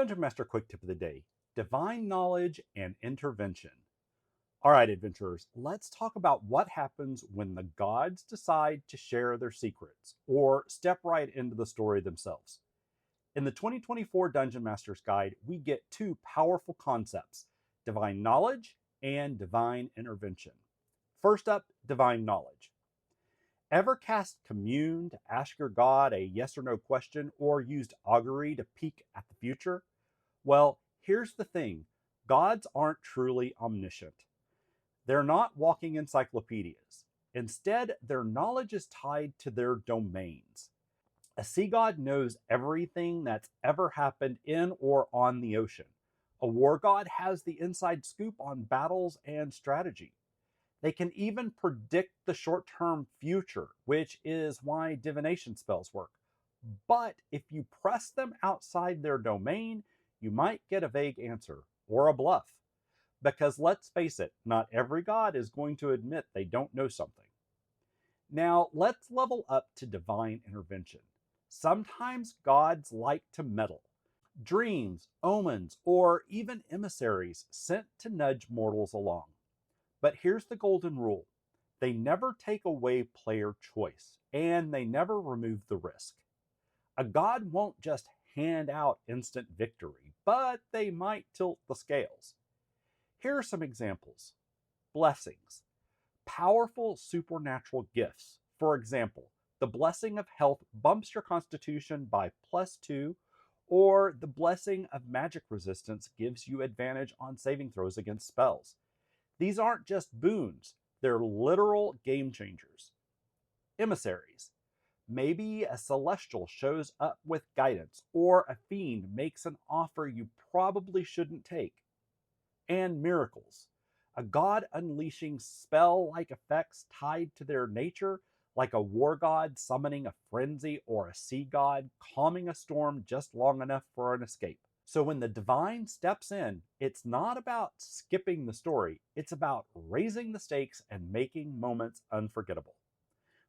Dungeon Master Quick Tip of the Day: Divine Knowledge and Intervention. All right, adventurers, let's talk about what happens when the gods decide to share their secrets or step right into the story themselves. In the 2024 Dungeon Master's Guide, we get two powerful concepts: divine knowledge and divine intervention. First up, divine knowledge. Ever cast Commune to ask your god a yes or no question or used augury to peek at the future? Well, here's the thing: gods aren't truly omniscient. They're not walking encyclopedias. Instead, their knowledge is tied to their domains. A sea god knows everything that's ever happened in or on the ocean. A war god has the inside scoop on battles and strategy. They can even predict the short term future, which is why divination spells work. But if you press them outside their domain, you might get a vague answer or a bluff. Because let's face it, not every god is going to admit they don't know something. Now, let's level up to divine intervention. Sometimes gods like to meddle. Dreams, omens, or even emissaries sent to nudge mortals along. But here's the golden rule: they never take away player choice, and they never remove the risk. A god won't just hand out instant victory, but they might tilt the scales. Here are some examples. Blessings. Powerful supernatural gifts. For example, the blessing of health bumps your constitution by +2, or the blessing of magic resistance gives you advantage on saving throws against spells. These aren't just boons, they're literal game changers. Emissaries. Maybe a celestial shows up with guidance, or a fiend makes an offer you probably shouldn't take. And miracles. A god unleashing spell-like effects tied to their nature, like a war god summoning a frenzy or a sea god calming a storm just long enough for an escape. So when the divine steps in, it's not about skipping the story, it's about raising the stakes and making moments unforgettable.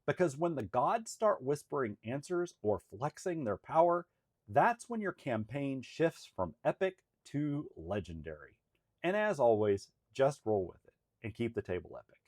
Because when the gods start whispering answers or flexing their power, that's when your campaign shifts from epic to legendary. And as always, just roll with it and keep the table epic.